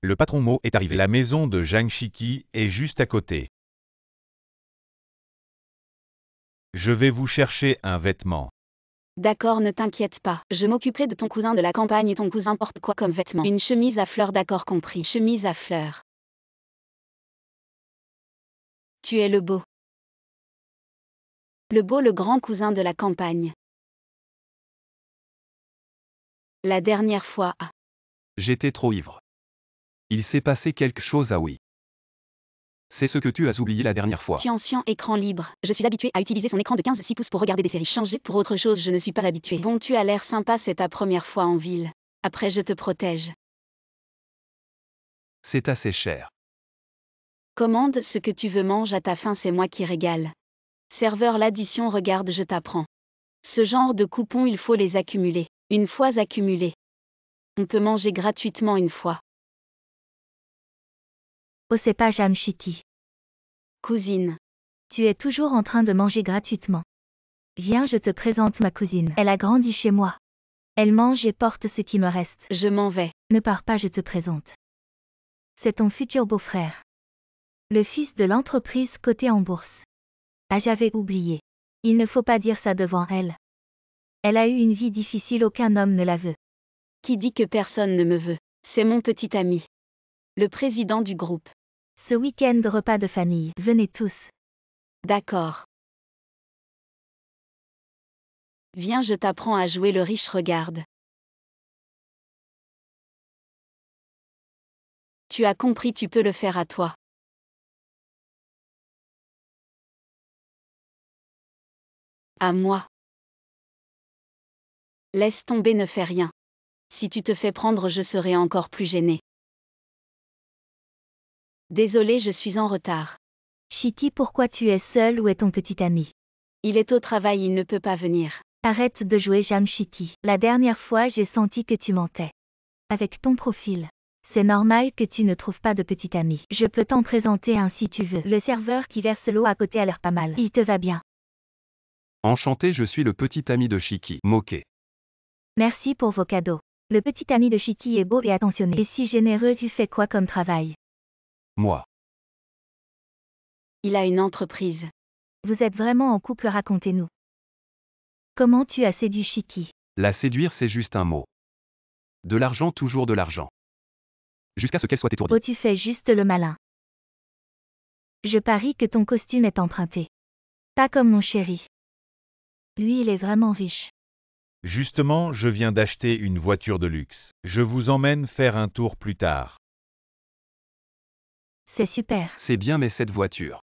Le patron Mo est arrivé. La maison de Zhang Shiki est juste à côté. Je vais vous chercher un vêtement. D'accord, ne t'inquiète pas. Je m'occuperai de ton cousin de la campagne et ton cousin porte quoi comme vêtement? Une chemise à fleurs, d'accord compris. Chemise à fleurs. Tu es le beau. Le grand cousin de la campagne. La dernière fois. J'étais trop ivre. Il s'est passé quelque chose à oui. C'est ce que tu as oublié la dernière fois. Tiension, écran libre. Je suis habitué à utiliser son écran de 15,6 pouces pour regarder des séries. Changer pour autre chose, je ne suis pas habitué. Bon, tu as l'air sympa, c'est ta première fois en ville. Après, je te protège. C'est assez cher. Commande ce que tu veux, mange à ta faim, c'est moi qui régale. Serveur, l'addition, regarde, je t'apprends. Ce genre de coupons, il faut les accumuler. Une fois accumulés, on peut manger gratuitement une fois. Oh, c'est pas Zhang Shiki. Cousine. Tu es toujours en train de manger gratuitement. Viens, je te présente ma cousine. Elle a grandi chez moi. Elle mange et porte ce qui me reste. Je m'en vais. Ne pars pas, je te présente. C'est ton futur beau-frère. Le fils de l'entreprise cotée en bourse. Ah, j'avais oublié. Il ne faut pas dire ça devant elle. Elle a eu une vie difficile, aucun homme ne la veut. Qui dit que personne ne me veut? C'est mon petit ami. Le président du groupe. Ce week-end, repas de famille. Venez tous. D'accord. Viens, je t'apprends à jouer le riche, regarde. Tu as compris, tu peux le faire à toi. À moi. Laisse tomber, ne fais rien. Si tu te fais prendre, je serai encore plus gênée. Désolé, je suis en retard. Shiki, pourquoi tu es seul? Où est ton petit ami? Il est au travail, il ne peut pas venir. Arrête de jouer, Zhang Shiki. La dernière fois, j'ai senti que tu mentais. Avec ton profil. C'est normal que tu ne trouves pas de petit ami. Je peux t'en présenter un si tu veux. Le serveur qui verse l'eau à côté a l'air pas mal. Il te va bien. Enchanté, je suis le petit ami de Shiki. Moqué. Merci pour vos cadeaux. Le petit ami de Shiki est beau et attentionné. Et si généreux, tu fais quoi comme travail? Moi. Il a une entreprise. Vous êtes vraiment en couple, racontez-nous. Comment tu as séduit Shiki? La séduire, c'est juste un mot. De l'argent, toujours de l'argent. Jusqu'à ce qu'elle soit étourdie. Oh, tu fais juste le malin. Je parie que ton costume est emprunté. Pas comme mon chéri. Lui, il est vraiment riche. Justement, je viens d'acheter une voiture de luxe. Je vous emmène faire un tour plus tard. C'est super. C'est bien, mais cette voiture.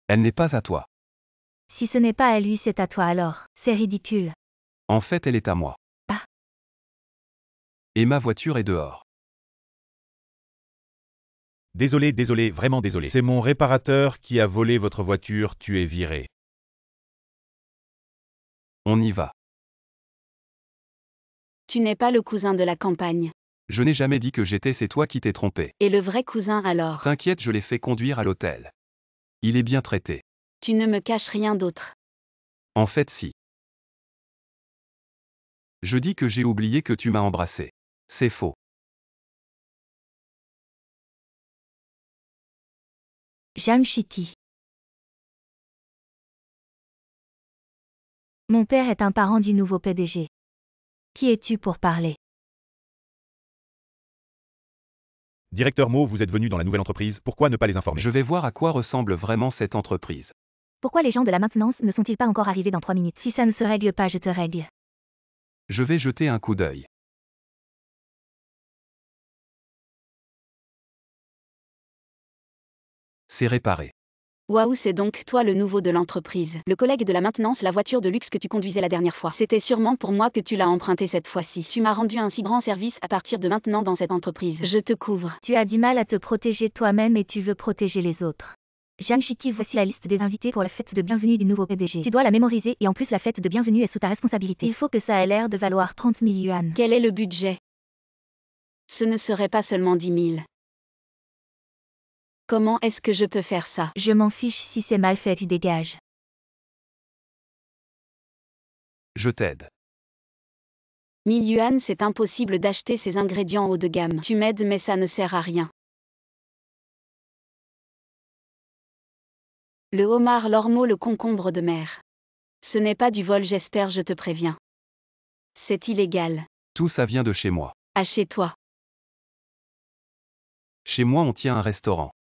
Elle n'est pas à toi. Si ce n'est pas à lui, c'est à toi alors. C'est ridicule. En fait, elle est à moi. Ah. Et ma voiture est dehors. Désolé, vraiment désolé. C'est mon réparateur qui a volé votre voiture, tu es viré. On y va. Tu n'es pas le cousin de la campagne. Je n'ai jamais dit que j'étais, c'est toi qui t'es trompé. Et le vrai cousin alors? T'inquiète, je l'ai fait conduire à l'hôtel. Il est bien traité. Tu ne me caches rien d'autre. En fait, si. Je dis que j'ai oublié que tu m'as embrassé. C'est faux. Zhang Shiki. Mon père est un parent du nouveau PDG. Qui es-tu pour parler? Directeur Mo, vous êtes venu dans la nouvelle entreprise, pourquoi ne pas les informer? Je vais voir à quoi ressemble vraiment cette entreprise. Pourquoi les gens de la maintenance ne sont-ils pas encore arrivés dans 3 minutes? Si ça ne se règle pas, je te règle. Je vais jeter un coup d'œil. C'est réparé. Waouh, c'est donc toi le nouveau de l'entreprise. Le collègue de la maintenance, la voiture de luxe que tu conduisais la dernière fois. C'était sûrement pour moi que tu l'as emprunté cette fois-ci. Tu m'as rendu un si grand service à partir de maintenant dans cette entreprise. Je te couvre. Tu as du mal à te protéger toi-même et tu veux protéger les autres. Zhang Shiki, voici la liste des invités pour la fête de bienvenue du nouveau PDG. Tu dois la mémoriser et en plus la fête de bienvenue est sous ta responsabilité. Il faut que ça ait l'air de valoir 30 000 yuan. Quel est le budget? Ce ne serait pas seulement 10 000. Comment est-ce que je peux faire ça? Je m'en fiche si c'est mal fait, tu dégages. Je t'aide. 1000 yuan, c'est impossible d'acheter ces ingrédients haut de gamme. Tu m'aides mais ça ne sert à rien. Le homard, l'ormeau, le concombre de mer. Ce n'est pas du vol, j'espère, je te préviens. C'est illégal. Tout ça vient de chez moi. À chez toi. Chez moi on tient un restaurant.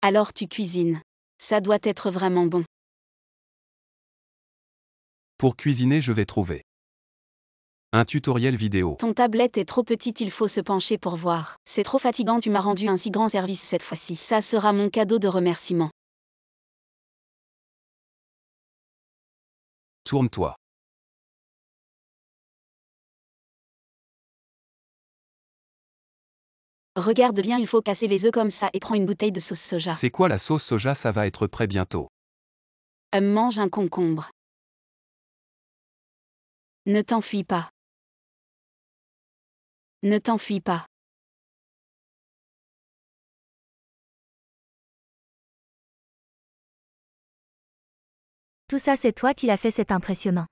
Alors tu cuisines. Ça doit être vraiment bon. Pour cuisiner je vais trouver un tutoriel vidéo. Ton tablette est trop petite, il faut se pencher pour voir. C'est trop fatigant, tu m'as rendu un si grand service cette fois-ci. Ça sera mon cadeau de remerciement. Tourne-toi. Regarde bien, il faut casser les œufs comme ça et prends une bouteille de sauce soja. C'est quoi la sauce soja? Ça va être prêt bientôt. Mange un concombre. Ne t'enfuis pas. Ne t'enfuis pas. Tout ça c'est toi qui l'as fait, c'est impressionnant.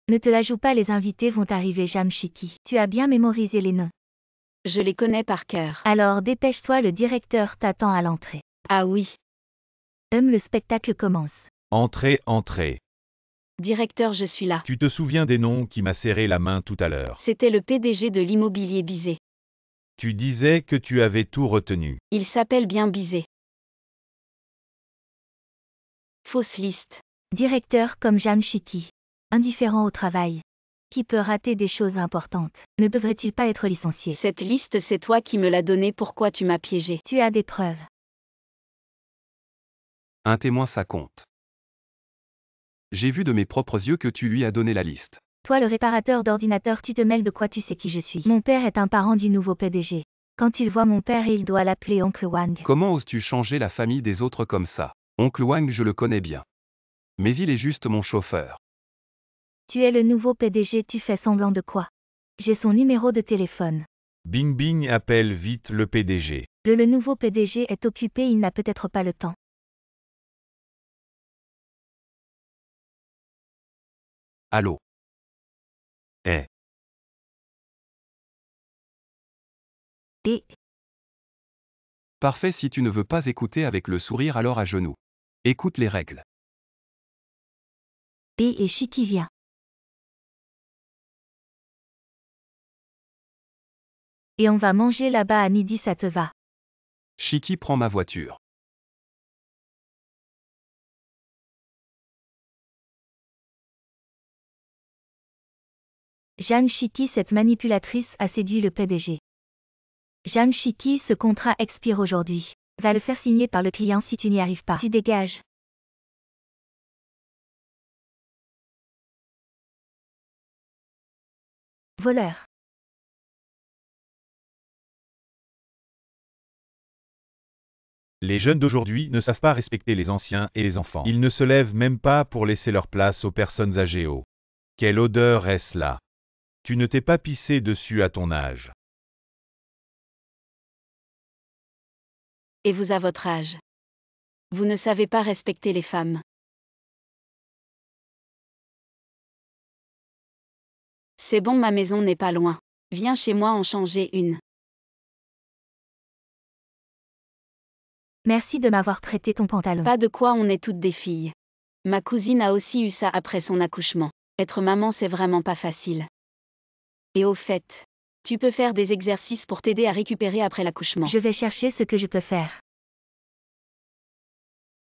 Ne te la joue pas, les invités vont arriver, Jeanne Chiki. Tu as bien mémorisé les noms. Je les connais par cœur. Alors dépêche-toi, le directeur t'attend à l'entrée. Ah oui. Le spectacle commence. Entrez, entrez. Directeur, je suis là. Tu te souviens des noms qui m'a serré la main tout à l'heure? C'était le PDG de l'immobilier Bizet. Tu disais que tu avais tout retenu. Il s'appelle bien Bizet. Fausse liste. Directeur comme Jeanne Chiki. Indifférent au travail. Qui peut rater des choses importantes. Ne devrait-il pas être licencié? Cette liste, c'est toi qui me l'as donnée, pourquoi tu m'as piégé? Tu as des preuves. Un témoin, ça compte. J'ai vu de mes propres yeux que tu lui as donné la liste. Toi le réparateur d'ordinateur, tu te mêles de quoi? Tu sais qui je suis. Mon père est un parent du nouveau PDG. Quand il voit mon père, il doit l'appeler oncle Wang. Comment oses-tu changer la famille des autres comme ça? Oncle Wang, je le connais bien. Mais il est juste mon chauffeur. Tu es le nouveau PDG, tu fais semblant de quoi? J'ai son numéro de téléphone. Bing Bing appelle vite le PDG. Le nouveau PDG est occupé, il n'a peut-être pas le temps. Allô? Eh. Et Parfait, si tu ne veux pas écouter avec le sourire, alors à genoux. Écoute les règles. et Chiki vient. Et on va manger là-bas à midi, ça te va? Chiki prend ma voiture. Jeanne Chiki, cette manipulatrice, a séduit le PDG. Jeanne Chiki, ce contrat expire aujourd'hui. Va le faire signer par le client, si tu n'y arrives pas. Tu dégages. Voleur. Les jeunes d'aujourd'hui ne savent pas respecter les anciens et les enfants. Ils ne se lèvent même pas pour laisser leur place aux personnes âgées. Oh. Quelle odeur est-ce là? Tu ne t'es pas pissé dessus à ton âge. Et vous à votre âge. Vous ne savez pas respecter les femmes. C'est bon, ma maison n'est pas loin. Viens chez moi en changer une. Merci de m'avoir prêté ton pantalon. Pas de quoi, on est toutes des filles. Ma cousine a aussi eu ça après son accouchement. Être maman, c'est vraiment pas facile. Et au fait, tu peux faire des exercices pour t'aider à récupérer après l'accouchement. Je vais chercher ce que je peux faire.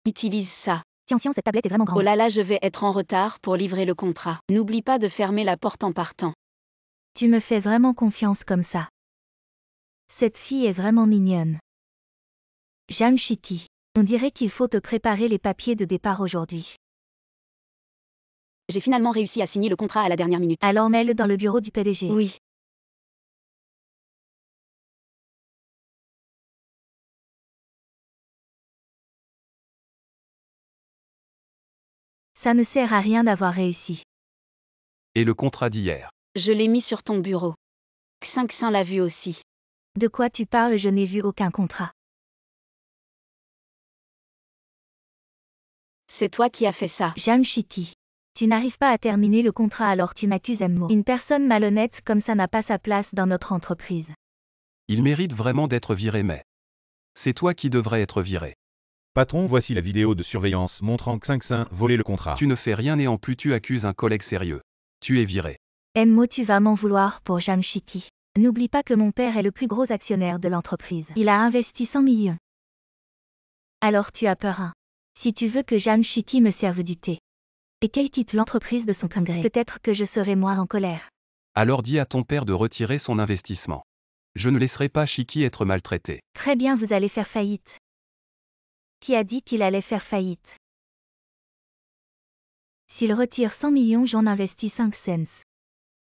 Utilise ça. Attention, cette tablette est vraiment grande. Oh là là, je vais être en retard pour livrer le contrat. N'oublie pas de fermer la porte en partant. Tu me fais vraiment confiance comme ça. Cette fille est vraiment mignonne. Jeanne Chiki. On dirait qu'il faut te préparer les papiers de départ aujourd'hui. J'ai finalement réussi à signer le contrat à la dernière minute. Alors mets-le dans le bureau du PDG. Oui. Ça ne sert à rien d'avoir réussi. Et le contrat d'hier? Je l'ai mis sur ton bureau. Xinxin l'a vu aussi. De quoi tu parles? Je n'ai vu aucun contrat. C'est toi qui as fait ça. Jeanne Chiki. Tu n'arrives pas à terminer le contrat alors tu m'accuses Mo. Une personne malhonnête comme ça n'a pas sa place dans notre entreprise. Il mérite vraiment d'être viré mais. C'est toi qui devrais être viré. Patron, voici la vidéo de surveillance montrant que 5 volé le contrat. Tu ne fais rien et en plus tu accuses un collègue sérieux. Tu es viré. Mo, tu vas m'en vouloir pour Zhang Shiki. N'oublie pas que mon père est le plus gros actionnaire de l'entreprise. Il a investi 100 millions. Alors tu as peur, hein? Si tu veux que Zhang Shiki me serve du thé et qu'elle quitte l'entreprise de son plein gré, peut-être que je serai moins en colère. Alors dis à ton père de retirer son investissement. Je ne laisserai pas Shiki être maltraité. Très bien, vous allez faire faillite. Qui a dit qu'il allait faire faillite? S'il retire 100 millions, j'en investis 5 cents.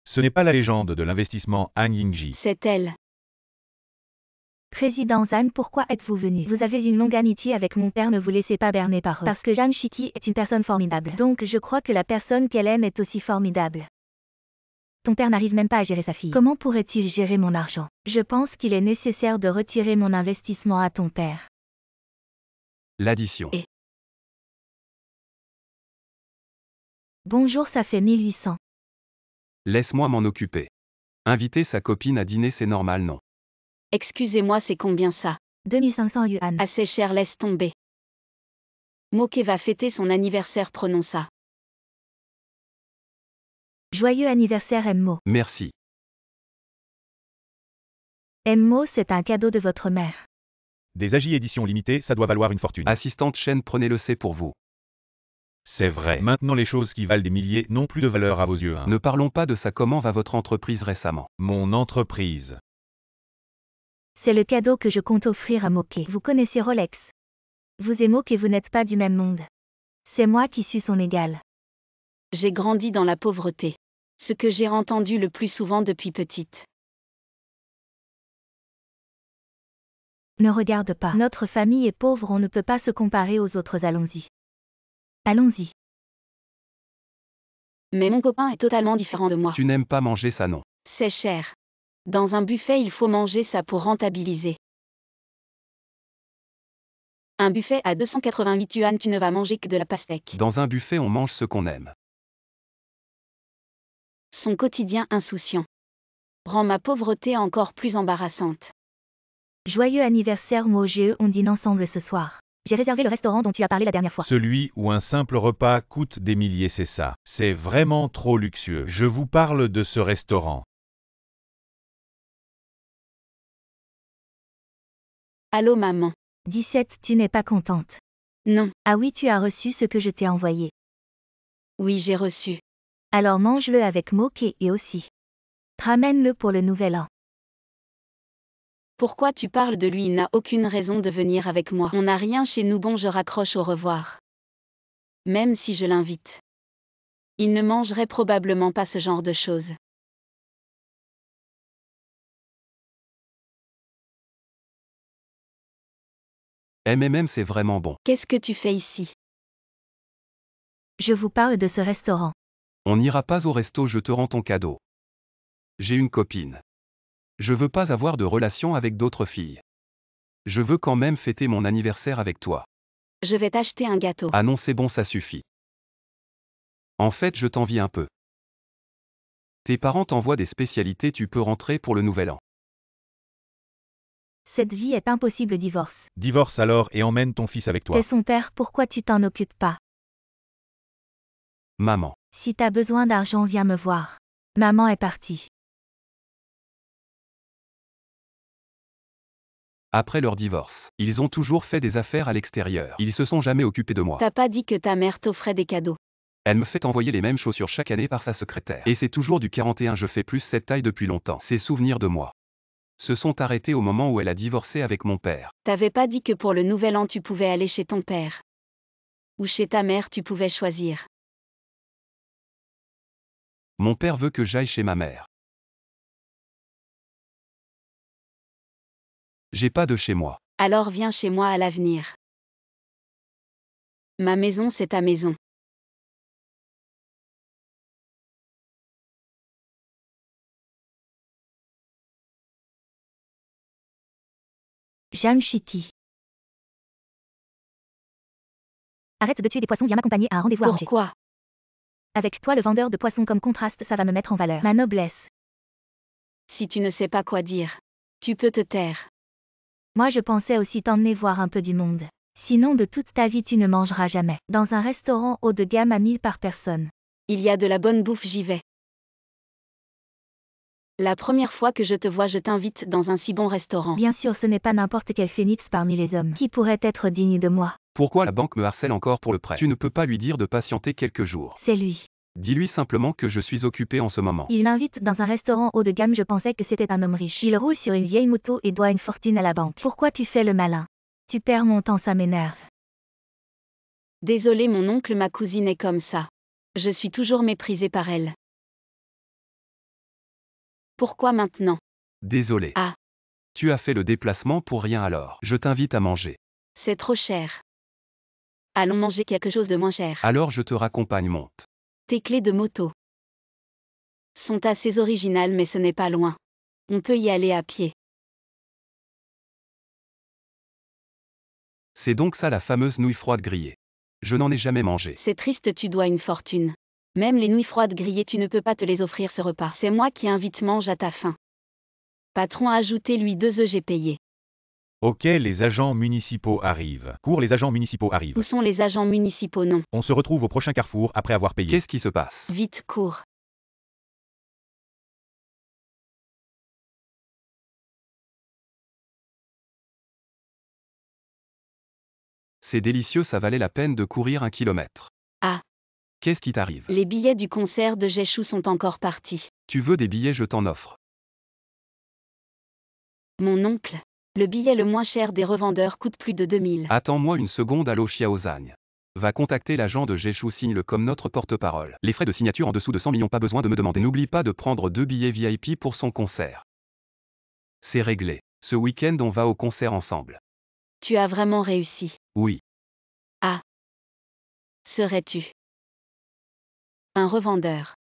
Ce n'est pas la légende de l'investissement Han Yingji. C'est elle. Président Zhan, pourquoi êtes-vous venu? Vous avez une longue amitié avec mon père, ne vous laissez pas berner par eux. Parce que Zhang Shiki est une personne formidable. Donc je crois que la personne qu'elle aime est aussi formidable. Ton père n'arrive même pas à gérer sa fille. Comment pourrait-il gérer mon argent? Je pense qu'il est nécessaire de retirer mon investissement à ton père. L'addition. Bonjour, ça fait 1800. Laisse-moi m'en occuper. Inviter sa copine à dîner c'est normal non? Excusez-moi, c'est combien ça? 2500 yuan. Assez cher, laisse tomber. Moke va fêter son anniversaire, prenons ça. Joyeux anniversaire Mo. Merci. Mo, c'est un cadeau de votre mère. Des AJ éditions limitées, ça doit valoir une fortune. Assistante chaîne, prenez-le, c'est pour vous. C'est vrai. Maintenant les choses qui valent des milliers n'ont plus de valeur à vos yeux. Hein. Ne parlons pas de ça. Comment va votre entreprise récemment? Mon entreprise. C'est le cadeau que je compte offrir à Moke. Vous connaissez Rolex. Vous et Moke, vous n'êtes pas du même monde. C'est moi qui suis son égal. J'ai grandi dans la pauvreté. Ce que j'ai entendu le plus souvent depuis petite. Ne regarde pas. Notre famille est pauvre, on ne peut pas se comparer aux autres, allons-y. Allons-y. Mais mon copain est totalement différent de moi. Tu n'aimes pas manger ça non? C'est cher. Dans un buffet, il faut manger ça pour rentabiliser. Un buffet à 288 yuan, tu ne vas manger que de la pastèque. Dans un buffet, on mange ce qu'on aime. Son quotidien insouciant rend ma pauvreté encore plus embarrassante. Joyeux anniversaire Moge, on dîne ensemble ce soir. J'ai réservé le restaurant dont tu as parlé la dernière fois. Celui où un simple repas coûte des milliers, c'est ça. C'est vraiment trop luxueux. Je vous parle de ce restaurant. Allô maman. 17, tu n'es pas contente? Non. Ah oui, tu as reçu ce que je t'ai envoyé. Oui, j'ai reçu. Alors mange-le avec Moke et aussi. Ramène-le pour le nouvel an. Pourquoi tu parles de lui? Il n'a aucune raison de venir avec moi. On n'a rien chez nous. Bon, je raccroche, au revoir. Même si je l'invite. Il ne mangerait probablement pas ce genre de choses. C'est vraiment bon. Qu'est-ce que tu fais ici? Je vous parle de ce restaurant. On n'ira pas au resto, je te rends ton cadeau. J'ai une copine. Je veux pas avoir de relation avec d'autres filles. Je veux quand même fêter mon anniversaire avec toi. Je vais t'acheter un gâteau. Ah non, c'est bon, ça suffit. En fait, je t'envie un peu. Tes parents t'envoient des spécialités, tu peux rentrer pour le nouvel an. Cette vie est impossible, divorce. Divorce alors et emmène ton fils avec toi. T'es son père, pourquoi tu t'en occupes pas? Maman. Si t'as besoin d'argent, viens me voir. Maman est partie. Après leur divorce, ils ont toujours fait des affaires à l'extérieur. Ils se sont jamais occupés de moi. T'as pas dit que ta mère t'offrait des cadeaux? Elle me fait envoyer les mêmes chaussures chaque année par sa secrétaire. Et c'est toujours du 41, je fais plus cette taille depuis longtemps. Ses souvenirs de moi se sont arrêtés au moment où elle a divorcé avec mon père. T'avais pas dit que pour le nouvel an tu pouvais aller chez ton père? Ou chez ta mère, tu pouvais choisir? Mon père veut que j'aille chez ma mère. J'ai pas de chez moi. Alors viens chez moi à l'avenir. Ma maison, c'est ta maison. Zhang Shiki. Arrête de tuer des poissons, viens m'accompagner à un rendez-vous à Angers. Pourquoi? Avec toi le vendeur de poissons comme contraste, ça va me mettre en valeur. Ma noblesse. Si tu ne sais pas quoi dire, tu peux te taire. Moi je pensais aussi t'emmener voir un peu du monde. Sinon de toute ta vie tu ne mangeras jamais. Dans un restaurant haut de gamme à 1000 par personne. Il y a de la bonne bouffe, j'y vais. La première fois que je te vois, je t'invite dans un si bon restaurant. Bien sûr, ce n'est pas n'importe quel phénix parmi les hommes. Qui pourrait être digne de moi? Pourquoi la banque me harcèle encore pour le prêt? Tu ne peux pas lui dire de patienter quelques jours. C'est lui. Dis-lui simplement que je suis occupé en ce moment. Il m'invite dans un restaurant haut de gamme, je pensais que c'était un homme riche. Il roule sur une vieille moto et doit une fortune à la banque. Pourquoi tu fais le malin? Tu perds mon temps, ça m'énerve. Désolé mon oncle, ma cousine est comme ça. Je suis toujours méprisée par elle. Pourquoi maintenant? Désolé. Ah. Tu as fait le déplacement pour rien alors. Je t'invite à manger. C'est trop cher. Allons manger quelque chose de moins cher. Alors je te raccompagne, monte. Tes clés de moto sont assez originales, mais ce n'est pas loin. On peut y aller à pied. C'est donc ça la fameuse nouille froide grillée. Je n'en ai jamais mangé. C'est triste, tu dois une fortune. Même les nouilles froides grillées, tu ne peux pas te les offrir ce repas. C'est moi qui invite, mange à ta faim. Patron, ajoutez-lui 2 œufs, j'ai payé. Ok, les agents municipaux arrivent. Cours, les agents municipaux arrivent. Où sont les agents municipaux? Non. On se retrouve au prochain carrefour après avoir payé. Qu'est-ce qui se passe? Vite, cours. C'est délicieux, ça valait la peine de courir 1 kilomètre. Ah. Qu'est-ce qui t'arrive? Les billets du concert de Jeshou sont encore partis. Tu veux des billets, je t'en offre. Mon oncle. Le billet le moins cher des revendeurs coûte plus de 2000. Attends-moi une seconde, allô Xiaozagne. Va contacter l'agent de Jeshou, signe-le comme notre porte-parole. Les frais de signature en dessous de 100 millions, pas besoin de me demander. N'oublie pas de prendre 2 billets VIP pour son concert. C'est réglé. Ce week-end on va au concert ensemble. Tu as vraiment réussi. Oui. Ah. Serais-tu un revendeur?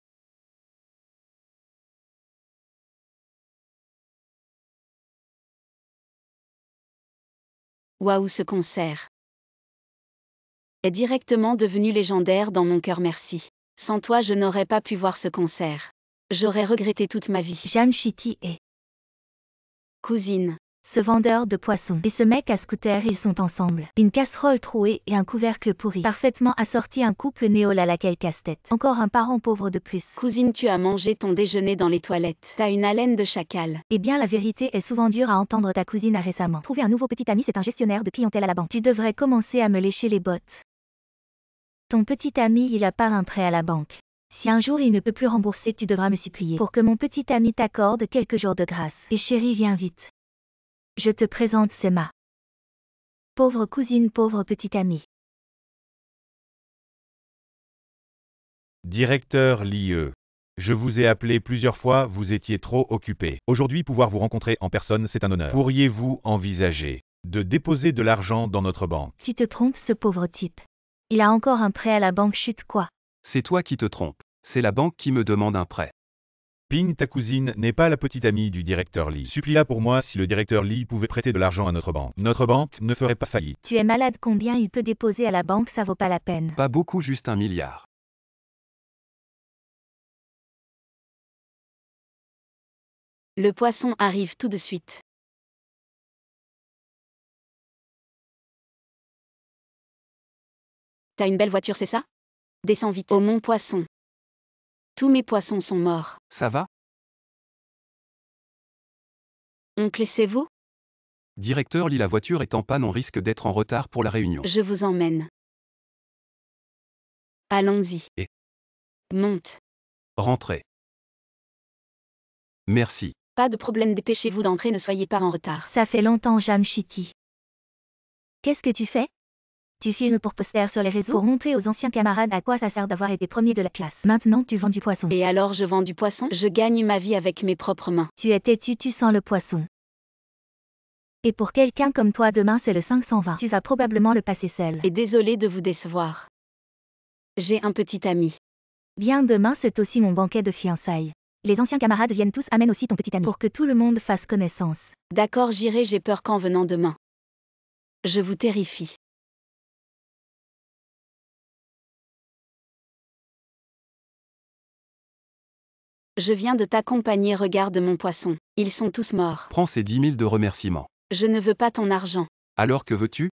Waouh, ce concert est directement devenu légendaire dans mon cœur, merci. Sans toi, je n'aurais pas pu voir ce concert. J'aurais regretté toute ma vie. Jeanne Chitty et cousine. ce vendeur de poissons et ce mec à scooter, ils sont ensemble. Une casserole trouée et un couvercle pourri. Parfaitement assorti, un couple néol à laquelle casse-tête. Encore un parent pauvre de plus. Cousine, tu as mangé ton déjeuner dans les toilettes. T'as une haleine de chacal. Eh bien la vérité est souvent dure à entendre, ta cousine a récemment trouvé un nouveau petit ami, c'est un gestionnaire de clientèle à la banque. Tu devrais commencer à me lécher les bottes. Ton petit ami, il a pas un prêt à la banque. Si un jour il ne peut plus rembourser, tu devras me supplier pour que mon petit ami t'accorde quelques jours de grâce. Et chérie, viens vite. Je te présente Sema. Pauvre cousine, pauvre petit ami. Directeur Lieu. Je vous ai appelé plusieurs fois, vous étiez trop occupé. Aujourd'hui, pouvoir vous rencontrer en personne, c'est un honneur. Pourriez-vous envisager de déposer de l'argent dans notre banque? Tu te trompes, ce pauvre type. Il a encore un prêt à la banque, chute quoi. C'est toi qui te trompes. C'est la banque qui me demande un prêt. Ping, ta cousine n'est pas la petite amie du directeur Lee. Supplie-la pour moi si le directeur Lee pouvait prêter de l'argent à notre banque. Notre banque ne ferait pas faillite. Tu es malade, combien il peut déposer à la banque, ça vaut pas la peine. Pas beaucoup, juste 1 milliard. Le poisson arrive tout de suite. T'as une belle voiture, c'est ça? Descends vite. Oh mon poisson. Tous mes poissons sont morts. Ça va? Oncle, c'est vous? Directeur Lee, la voiture est en panne, on risque d'être en retard pour la réunion. Je vous emmène. Allons-y. Et monte. rentrez. Merci. Pas de problème, dépêchez-vous d'entrer, ne soyez pas en retard. Ça fait longtemps, Jeanne Chitty. Qu'est-ce que tu fais? Tu filmes pour poster sur les réseaux pour montrer aux anciens camarades à quoi ça sert d'avoir été premier de la classe. Maintenant, tu vends du poisson. Et alors je vends du poisson? Je gagne ma vie avec mes propres mains. Tu es têtu, tu sens le poisson. Et pour quelqu'un comme toi, demain c'est le 520. Tu vas probablement le passer seul. Et désolé de vous décevoir. J'ai un petit ami. Bien, demain c'est aussi mon banquet de fiançailles. Les anciens camarades viennent tous, amène aussi ton petit ami. Pour que tout le monde fasse connaissance. D'accord, j'irai, j'ai peur qu'en venant demain, je vous terrifie. Je viens de t'accompagner, regarde mon poisson. Ils sont tous morts. Prends ces 10 000 de remerciements. Je ne veux pas ton argent. Alors que veux-tu?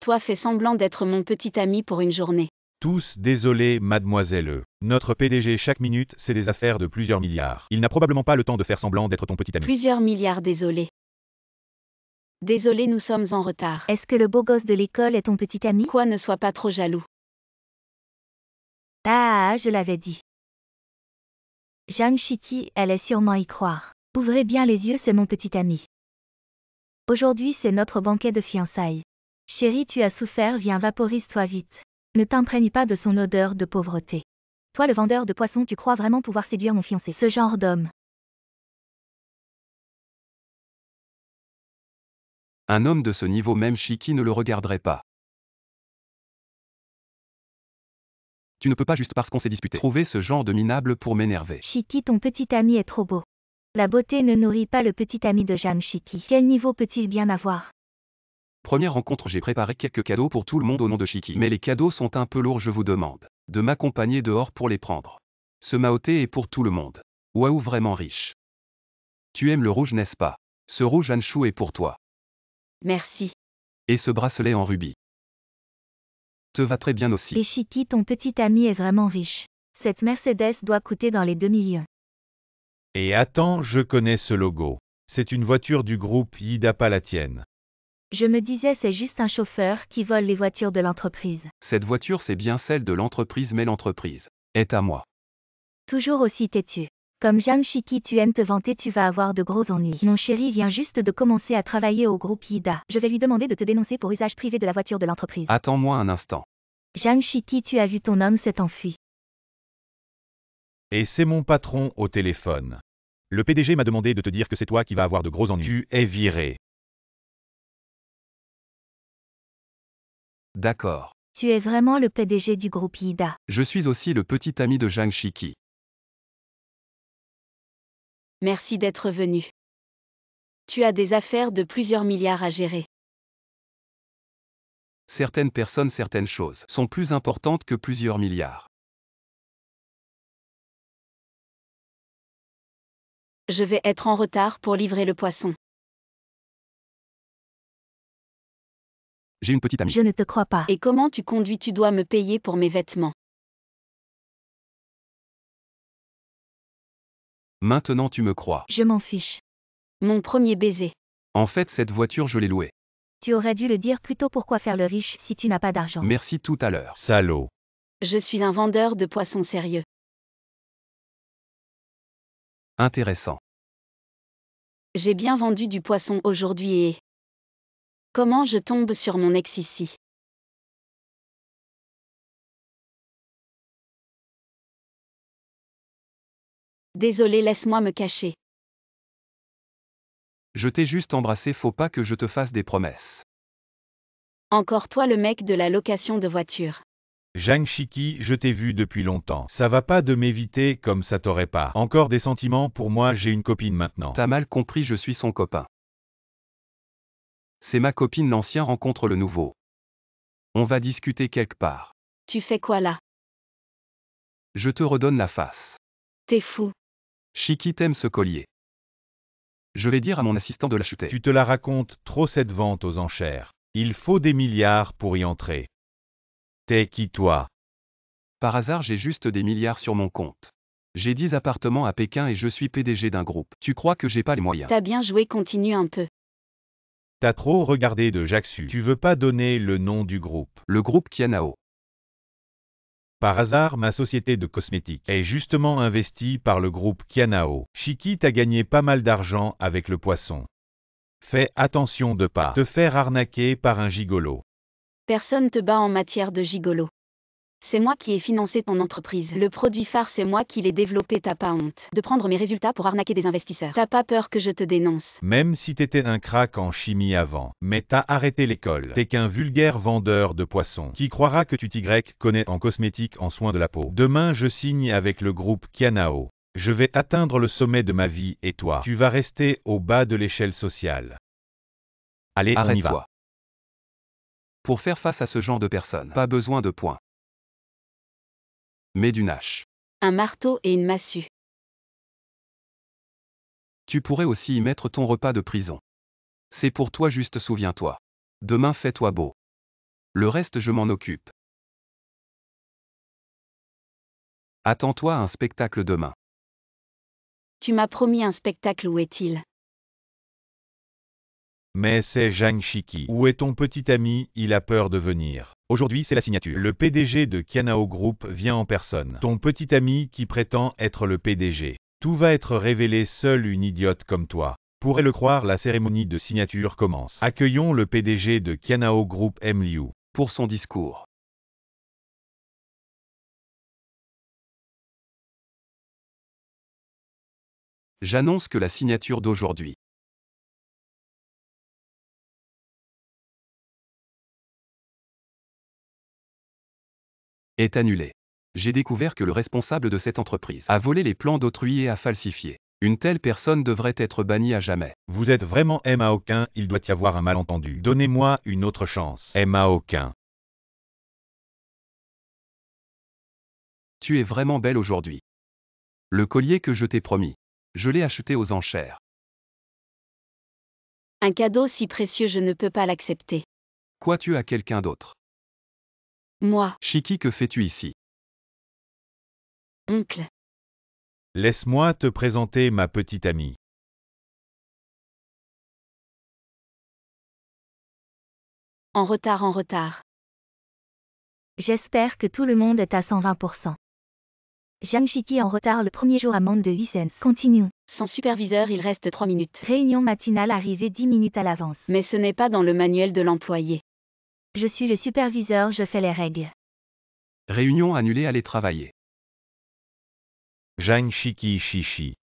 Toi fais semblant d'être mon petit ami pour une journée. Tous désolé, mademoiselle. Notre PDG chaque minute, c'est des affaires de plusieurs milliards. Il n'a probablement pas le temps de faire semblant d'être ton petit ami. Plusieurs milliards, désolé. Désolé, nous sommes en retard. Est-ce que le beau gosse de l'école est ton petit ami? Quoi, ne sois pas trop jaloux. Ah, je l'avais dit. Zhang Shiki allait sûrement y croire. Ouvrez bien les yeux, c'est mon petit ami. Aujourd'hui, c'est notre banquet de fiançailles. Chérie, tu as souffert, viens, vaporise-toi vite. Ne t'imprègne pas de son odeur de pauvreté. Toi, le vendeur de poissons, tu crois vraiment pouvoir séduire mon fiancé? Ce genre d'homme. Un homme de ce niveau, même Shiki ne le regarderait pas. Tu ne peux pas juste parce qu'on s'est disputé trouver ce genre de minable pour m'énerver. Shiki, ton petit ami est trop beau. La beauté ne nourrit pas le petit ami de Zhang Shiki. Quel niveau peut-il bien avoir? Première rencontre, j'ai préparé quelques cadeaux pour tout le monde au nom de Shiki. Mais les cadeaux sont un peu lourds, je vous demande de m'accompagner dehors pour les prendre. Ce maoté est pour tout le monde. Waouh, vraiment riche. Tu aimes le rouge, n'est-ce pas? Ce rouge Anshu est pour toi. Merci. Et ce bracelet en rubis te va très bien aussi. Et Shiki, ton petit ami est vraiment riche. Cette Mercedes doit coûter dans les 2 millions. Et attends, je connais ce logo. C'est une voiture du groupe Yida, pas la tienne. Je me disais, c'est juste un chauffeur qui vole les voitures de l'entreprise. Cette voiture, c'est bien celle de l'entreprise, mais l'entreprise est à moi. Toujours aussi têtu. Comme Zhang Shiki, tu aimes te vanter, tu vas avoir de gros ennuis. Mon chéri vient juste de commencer à travailler au groupe Yida. Je vais lui demander de te dénoncer pour usage privé de la voiture de l'entreprise. Attends-moi un instant. Zhang Shiki, tu as vu ton homme s'est enfui. Et c'est mon patron au téléphone. Le PDG m'a demandé de te dire que c'est toi qui vas avoir de gros ennuis. Tu es viré. D'accord. Tu es vraiment le PDG du groupe Yida. Je suis aussi le petit ami de Zhang Shiki. Merci d'être venu. Tu as des affaires de plusieurs milliards à gérer. Certaines personnes, certaines choses sont plus importantes que plusieurs milliards. Je vais être en retard pour livrer le poisson. J'ai une petite amie. Je ne te crois pas. Et comment tu conduis? Tu dois me payer pour mes vêtements. Maintenant tu me crois. Je m'en fiche. Mon premier baiser. En fait, cette voiture, je l'ai louée. Tu aurais dû le dire plus tôt, pourquoi faire le riche si tu n'as pas d'argent. Merci tout à l'heure. Salaud. Je suis un vendeur de poissons sérieux. Intéressant. J'ai bien vendu du poisson aujourd'hui et... Comment je tombe sur mon ex ici? Désolé, laisse-moi me cacher. Je t'ai juste embrassé, faut pas que je te fasse des promesses. Encore toi, le mec de la location de voiture. Zhang Shiki, je t'ai vu depuis longtemps. Ça va pas de m'éviter comme ça t'aurait pas. Encore des sentiments pour moi, j'ai une copine maintenant. T'as mal compris, je suis son copain. C'est ma copine, l'ancien rencontre le nouveau. On va discuter quelque part. Tu fais quoi là? Je te redonne la face. T'es fou. Shiki t'aime ce collier. Je vais dire à mon assistant de l'acheter. Tu te la racontes trop cette vente aux enchères. Il faut des milliards pour y entrer. T'es qui toi? Par hasard, j'ai juste des milliards sur mon compte. J'ai 10 appartements à Pékin et je suis PDG d'un groupe. Tu crois que j'ai pas les moyens? T'as bien joué, continue un peu. T'as trop regardé de Jaksu. Tu veux pas donner le nom du groupe. Le groupe Kianao. Par hasard, ma société de cosmétiques est justement investie par le groupe Kianao. Shiki t'a gagné pas mal d'argent avec le poisson. Fais attention de pas te faire arnaquer par un gigolo. Personne te bat en matière de gigolo. C'est moi qui ai financé ton entreprise. Le produit phare, c'est moi qui l'ai développé. T'as pas honte de prendre mes résultats pour arnaquer des investisseurs? T'as pas peur que je te dénonce? Même si t'étais un crack en chimie avant, mais t'as arrêté l'école. T'es qu'un vulgaire vendeur de poissons. Qui croira que tu t'y connais en cosmétique, en soins de la peau? Demain, je signe avec le groupe Kianao. Je vais atteindre le sommet de ma vie et toi, tu vas rester au bas de l'échelle sociale. Allez, on y va. Arrête-toi. Pour faire face à ce genre de personnes, pas besoin de poings, mais d'une hache. Un marteau et une massue. Tu pourrais aussi y mettre ton repas de prison. C'est pour toi, juste souviens-toi. Demain, fais-toi beau. Le reste, je m'en occupe. Attends-toi à un spectacle demain. Tu m'as promis un spectacle, où est-il? Mais c'est Zhang Shiki. Où est ton petit ami? Il a peur de venir. Aujourd'hui, c'est la signature. Le PDG de Kianao Group vient en personne. Ton petit ami qui prétend être le PDG. Tout va être révélé, seule une idiote comme toi pourrait le croire. La cérémonie de signature commence. Accueillons le PDG de Kianao Group, M. Liu, pour son discours. J'annonce que la signature d'aujourd'hui est annulée. J'ai découvert que le responsable de cette entreprise a volé les plans d'autrui et a falsifié. Une telle personne devrait être bannie à jamais. Vous êtes vraiment Emma Aucun, il doit y avoir un malentendu. Donnez-moi une autre chance. Emma Aucun. Tu es vraiment belle aujourd'hui. Le collier que je t'ai promis, je l'ai acheté aux enchères. Un cadeau si précieux, je ne peux pas l'accepter. Quoi, tu as quelqu'un d'autre? Moi, Shiki, que fais-tu ici? oncle. Laisse-moi te présenter ma petite amie. En retard, en retard. J'espère que tout le monde est à 120%. Zhang Shiki en retard le premier jour, amende de 8 cents. Continuons. Sans superviseur, il reste 3 minutes. Réunion matinale arrivée 10 minutes à l'avance. Mais ce n'est pas dans le manuel de l'employé. Je suis le superviseur, je fais les règles. Réunion annulée, allez travailler. Zhang Shiki Shishi.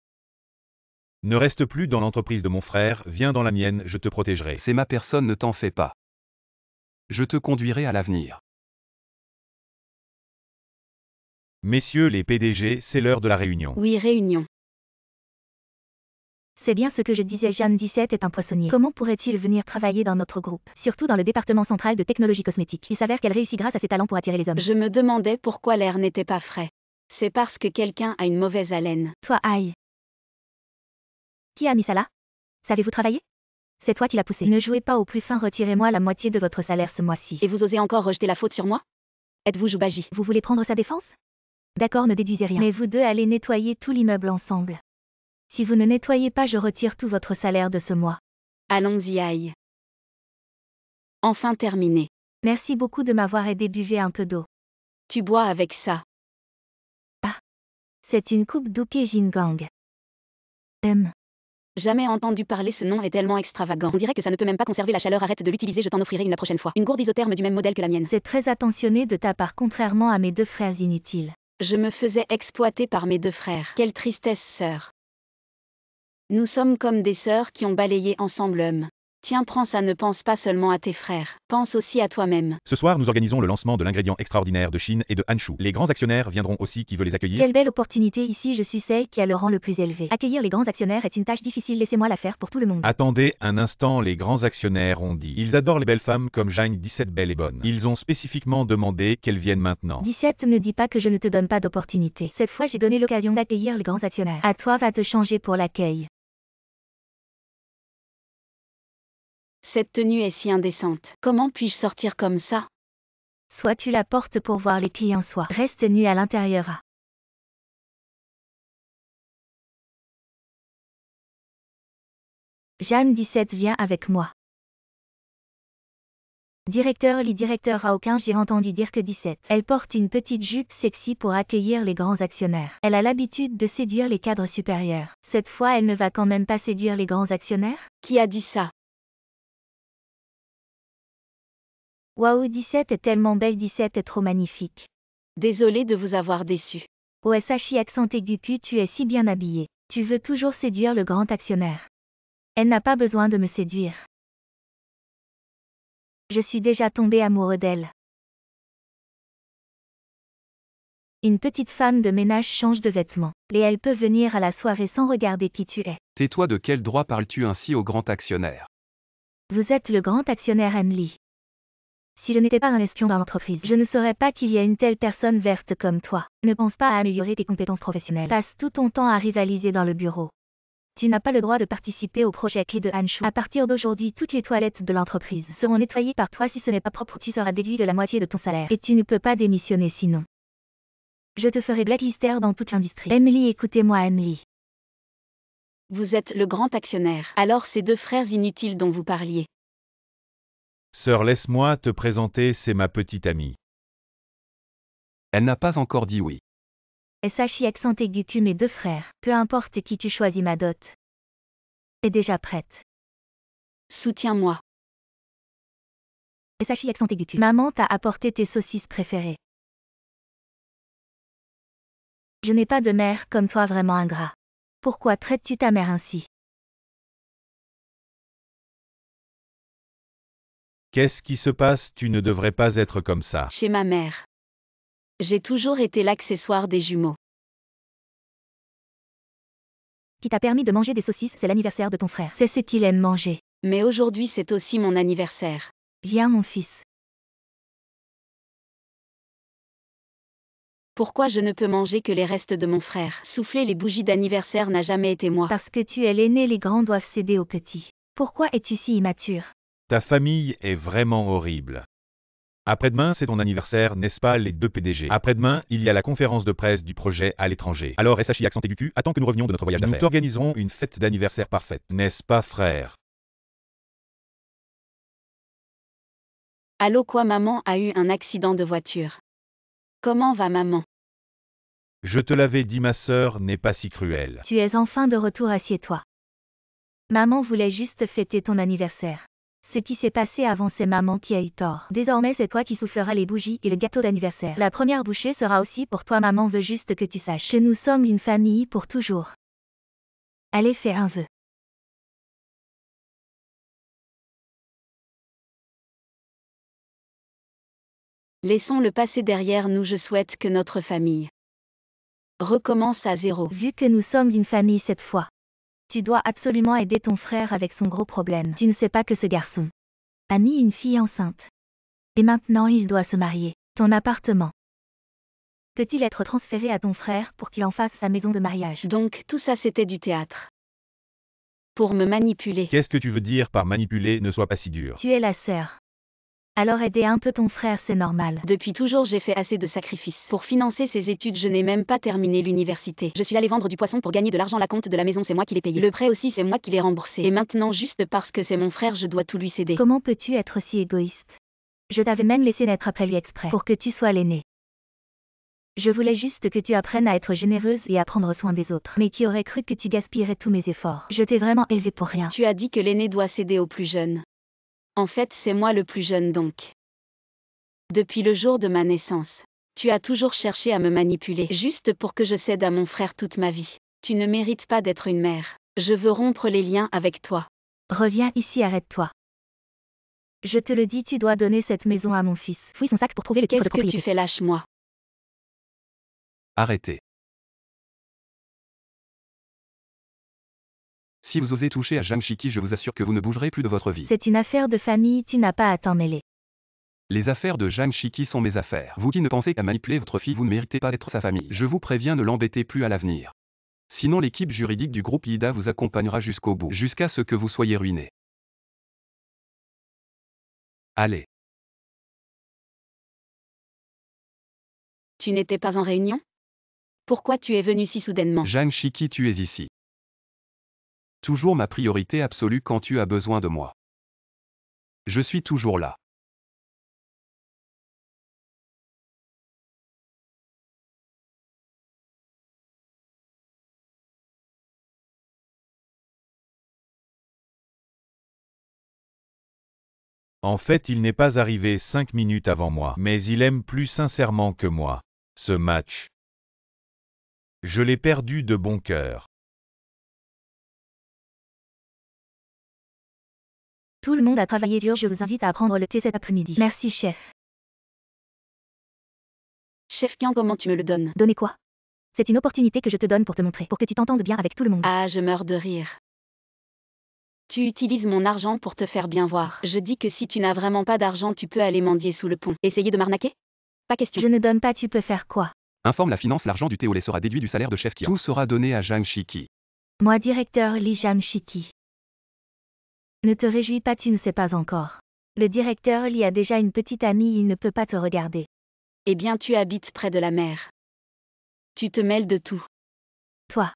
Ne reste plus dans l'entreprise de mon frère, viens dans la mienne, je te protégerai. C'est ma personne, ne t'en fais pas. Je te conduirai à l'avenir. Messieurs les PDG, c'est l'heure de la réunion. Oui, réunion. C'est bien ce que je disais, Jeanne 17 est un poissonnier. Comment pourrait-il venir travailler dans notre groupe? Surtout dans le département central de technologie cosmétique. Il s'avère qu'elle réussit grâce à ses talents pour attirer les hommes. Je me demandais pourquoi l'air n'était pas frais. C'est parce que quelqu'un a une mauvaise haleine. Toi, aïe. Qui a mis ça là? Savez-vous travailler? C'est toi qui l'as poussé. Ne jouez pas au plus fin, retirez-moi la moitié de votre salaire ce mois-ci. Et vous osez encore rejeter la faute sur moi? Êtes-vous Joubaji? Vous voulez prendre sa défense? D'accord, ne déduisez rien. Mais vous deux allez nettoyer tout l'immeuble ensemble. Si vous ne nettoyez pas, je retire tout votre salaire de ce mois. Allons-y, aïe. Enfin terminé. Merci beaucoup de m'avoir aidé, buvez un peu d'eau. Tu bois avec ça. C'est une coupe d'Uke Jingang. Jamais entendu parler, ce nom est tellement extravagant. On dirait que ça ne peut même pas conserver la chaleur, arrête de l'utiliser, je t'en offrirai une la prochaine fois. Une gourde isotherme du même modèle que la mienne. C'est très attentionné de ta part, contrairement à mes deux frères inutiles. Je me faisais exploiter par mes deux frères. Quelle tristesse, sœur. Nous sommes comme des sœurs qui ont balayé ensemble. Tiens, prends ça, ne pense pas seulement à tes frères, pense aussi à toi-même. Ce soir, nous organisons le lancement de l'ingrédient extraordinaire de Chine et de Hanshu. Les grands actionnaires viendront aussi, qui veut les accueillir? Quelle belle opportunité ici, je suis celle qui a le rang le plus élevé. Accueillir les grands actionnaires est une tâche difficile, laissez-moi la faire pour tout le monde. Attendez un instant, les grands actionnaires ont dit. Ils adorent les belles femmes comme Zhang 17 belle et bonne. Ils ont spécifiquement demandé qu'elles viennent maintenant. 17 ne dis pas que je ne te donne pas d'opportunité. Cette fois, j'ai donné l'occasion d'accueillir les grands actionnaires. À toi va te changer pour l'accueil. Cette tenue est si indécente. Comment puis-je sortir comme ça? Soit tu la portes pour voir les clients, soit reste nu à l'intérieur. Jeanne 17 viens avec moi. Directeur Lee, directeur à aucun, j'ai entendu dire que 17. Elle porte une petite jupe sexy pour accueillir les grands actionnaires. Elle a l'habitude de séduire les cadres supérieurs. Cette fois, elle ne va quand même pas séduire les grands actionnaires? Qui a dit ça? Waouh, 17 est tellement belle, 17 est trop magnifique. Désolée de vous avoir déçu. OSHI accent aigu, tu es si bien habillée. Tu veux toujours séduire le grand actionnaire. Elle n'a pas besoin de me séduire. Je suis déjà tombé amoureux d'elle. Une petite femme de ménage change de vêtements. Et elle peut venir à la soirée sans regarder qui tu es. Tais-toi, de quel droit parles-tu ainsi au grand actionnaire? Vous êtes le grand actionnaire Henley. Si je n'étais pas un espion dans l'entreprise, je ne saurais pas qu'il y a une telle personne verte comme toi. Ne pense pas à améliorer tes compétences professionnelles. Passe tout ton temps à rivaliser dans le bureau. Tu n'as pas le droit de participer au projet clé de Hanshu. À partir d'aujourd'hui, toutes les toilettes de l'entreprise seront nettoyées par toi. Si ce n'est pas propre, tu seras déduit de la moitié de ton salaire. Et tu ne peux pas démissionner sinon. Je te ferai blacklister dans toute l'industrie. Emily, écoutez-moi Emily. Vous êtes le grand actionnaire. Alors ces deux frères inutiles dont vous parliez. Sœur, laisse-moi te présenter, c'est ma petite amie. Elle n'a pas encore dit oui. Sachi accent aigu Q, mes deux frères. Peu importe qui tu choisis, ma dot est déjà prête. Soutiens-moi. Sachi accent aigu Q. Maman t'a apporté tes saucisses préférées. Je n'ai pas de mère comme toi, vraiment ingrat. Pourquoi traites-tu ta mère ainsi? Qu'est-ce qui se passe? Tu ne devrais pas être comme ça. Chez ma mère. J'ai toujours été l'accessoire des jumeaux. Qui t'a permis de manger des saucisses, c'est l'anniversaire de ton frère. C'est ce qu'il aime manger. Mais aujourd'hui c'est aussi mon anniversaire. Viens mon fils. Pourquoi je ne peux manger que les restes de mon frère? Souffler les bougies d'anniversaire n'a jamais été moi. Parce que tu es l'aîné, les grands doivent céder aux petits. Pourquoi es-tu si immature? Ta famille est vraiment horrible. Après-demain, c'est ton anniversaire, n'est-ce pas, les deux PDG? Après-demain, il y a la conférence de presse du projet à l'étranger. Alors Sachi accent aigu Q, attends que nous revenions de notre voyage d'affaires. Nous t'organiserons une fête d'anniversaire parfaite, n'est-ce pas, frère? Allô, quoi, maman a eu un accident de voiture. Comment va maman? Je te l'avais dit, ma sœur n'est pas si cruelle. Tu es enfin de retour, assieds-toi. Maman voulait juste fêter ton anniversaire. Ce qui s'est passé avant, c'est maman qui a eu tort. Désormais, c'est toi qui souffleras les bougies et le gâteau d'anniversaire. La première bouchée sera aussi pour toi. Maman veut juste que tu saches que nous sommes une famille pour toujours. Allez, fais un vœu. Laissons le passé derrière nous. Je souhaite que notre famille recommence à zéro. Vu que nous sommes une famille cette fois, tu dois absolument aider ton frère avec son gros problème. Tu ne sais pas que ce garçon a mis une fille enceinte. Et maintenant il doit se marier. Ton appartement peut-il être transféré à ton frère pour qu'il en fasse sa maison de mariage? Donc tout ça c'était du théâtre. Pour me manipuler. Qu'est-ce que tu veux dire par manipuler? Ne sois pas si dur. Tu es la sœur. Alors aider un peu ton frère, c'est normal. Depuis toujours j'ai fait assez de sacrifices. Pour financer ses études, je n'ai même pas terminé l'université. Je suis allée vendre du poisson pour gagner de l'argent. La compte de la maison, c'est moi qui l'ai payé. Le prêt aussi, c'est moi qui l'ai remboursé. Et maintenant, juste parce que c'est mon frère, je dois tout lui céder. Comment peux-tu être si égoïste? Je t'avais même laissé naître après lui exprès, pour que tu sois l'aîné. Je voulais juste que tu apprennes à être généreuse et à prendre soin des autres. Mais qui aurait cru que tu gaspillerais tous mes efforts? Je t'ai vraiment élevé pour rien. Tu as dit que l'aîné doit céder au plus jeune. En fait, c'est moi le plus jeune donc. Depuis le jour de ma naissance, tu as toujours cherché à me manipuler, juste pour que je cède à mon frère toute ma vie. Tu ne mérites pas d'être une mère. Je veux rompre les liens avec toi. Reviens ici, arrête-toi. Je te le dis, tu dois donner cette maison à mon fils. Fouille son sac pour trouver le titre de Qu'est-ce que propriété. tu fais? Lâche-moi. Arrêtez. Si vous osez toucher à Zhang Shiki, je vous assure que vous ne bougerez plus de votre vie. C'est une affaire de famille, tu n'as pas à t'en mêler. Les affaires de Zhang Shiki sont mes affaires. Vous qui ne pensez qu'à manipuler votre fille, vous ne méritez pas d'être sa famille. Je vous préviens, ne l'embêtez plus à l'avenir. Sinon l'équipe juridique du groupe Ida vous accompagnera jusqu'au bout, jusqu'à ce que vous soyez ruiné. Allez. Tu n'étais pas en réunion? Pourquoi tu es venu si soudainement? Zhang Shiki, tu es ici. Toujours ma priorité absolue quand tu as besoin de moi. Je suis toujours là. En fait, il n'est pas arrivé 5 minutes avant moi, mais il aime plus sincèrement que moi ce match. Je l'ai perdu de bon cœur. Tout le monde a travaillé dur, je vous invite à prendre le thé cet après-midi. Merci, chef. Chef Kian, comment tu me le donnes? Donnez quoi? C'est une opportunité que je te donne pour te montrer, pour que tu t'entendes bien avec tout le monde. Ah, je meurs de rire. Tu utilises mon argent pour te faire bien voir. Je dis que si tu n'as vraiment pas d'argent, tu peux aller mendier sous le pont. Essayer de m'arnaquer? Pas question. Je ne donne pas, tu peux faire quoi? Informe la finance, l'argent du thé au lait sera déduit du salaire de chef Kia. Tout sera donné à Zhang Shiki. Moi directeur Lee Jang-Shiki. Ne te réjouis pas, tu ne sais pas encore. Le directeur Lee a déjà une petite amie, il ne peut pas te regarder. Eh bien tu habites près de la mer. Tu te mêles de tout. Toi.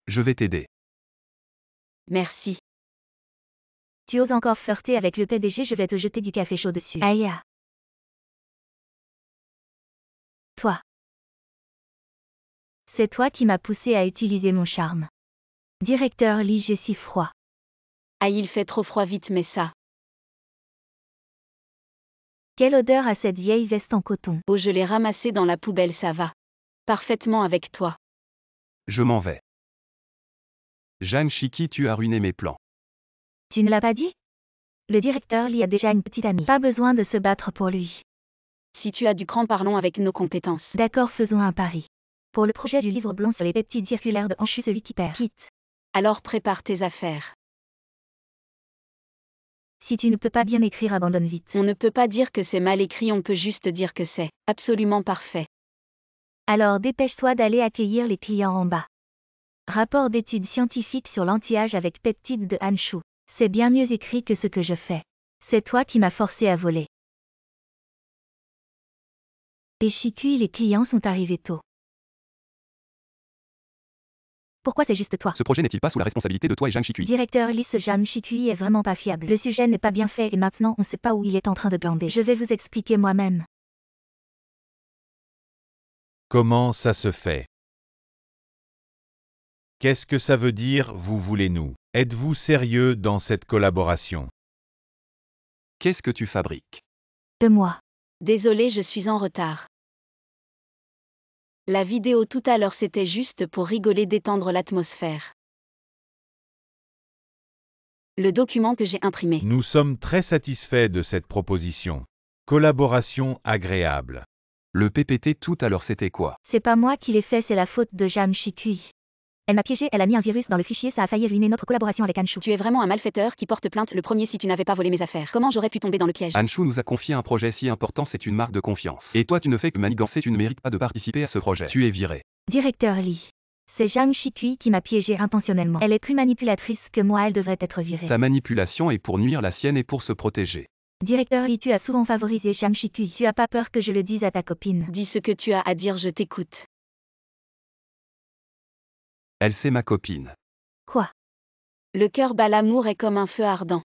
Je vais t'aider. Merci. Tu oses encore flirter avec le PDG, je vais te jeter du café chaud dessus. Aïe. Toi. C'est toi qui m'as poussé à utiliser mon charme. Directeur Lee, j'ai si froid. Ah, il fait trop froid, vite mets ça. Quelle odeur a cette vieille veste en coton? Oh, je l'ai ramassée dans la poubelle, ça va. Parfaitement avec toi. Je m'en vais. Jang-Shiki, tu as ruiné mes plans. Tu ne l'as pas dit? Le directeur Lee a déjà une petite amie. Pas besoin de se battre pour lui. Si tu as du cran, parlons avec nos compétences. D'accord, faisons un pari. Pour le projet du livre blanc sur les peptides circulaires de Anshu, celui qui perd quitte. Alors prépare tes affaires. Si tu ne peux pas bien écrire, abandonne vite. On ne peut pas dire que c'est mal écrit, on peut juste dire que c'est absolument parfait. Alors dépêche-toi d'aller accueillir les clients en bas. Rapport d'études scientifiques sur l'anti-âge avec peptides de Anshu. C'est bien mieux écrit que ce que je fais. C'est toi qui m'as forcé à voler. Et Shikui, les clients sont arrivés tôt. Pourquoi c'est juste toi? Ce projet n'est-il pas sous la responsabilité de toi et Jang-Shiki? Directeur Lee, ce Jang-Shiki est vraiment pas fiable. Le sujet n'est pas bien fait et maintenant on sait pas où il est en train de glander. Je vais vous expliquer moi-même. Comment ça se fait? Qu'est-ce que ça veut dire, vous voulez-nous? Êtes-vous sérieux dans cette collaboration? Qu'est-ce que tu fabriques? De moi. Désolé, je suis en retard. La vidéo tout à l'heure c'était juste pour rigoler, détendre l'atmosphère. Le document que j'ai imprimé. Nous sommes très satisfaits de cette proposition. Collaboration agréable. Le PPT tout à l'heure c'était quoi? C'est pas moi qui l'ai fait, c'est la faute de Jang-Shiki. Elle m'a piégé, elle a mis un virus dans le fichier, ça a failli ruiner notre collaboration avec Anshu. Tu es vraiment un malfaiteur qui porte plainte, le premier si tu n'avais pas volé mes affaires. Comment j'aurais pu tomber dans le piège? Anshu nous a confié un projet si important, c'est une marque de confiance. Et toi tu ne fais que manigancer, tu ne mérites pas de participer à ce projet. Tu es viré. Directeur Lee. C'est Jang-Shiki qui m'a piégé intentionnellement. Elle est plus manipulatrice que moi, elle devrait être virée. Ta manipulation est pour nuire, la sienne est pour se protéger. Directeur Lee, tu as souvent favorisé Jang-Shiki. Tu as pas peur que je le dise à ta copine? Dis ce que tu as à dire, je t'écoute. Elle c'est ma copine. Quoi? Le cœur bat, l'amour est comme un feu ardent.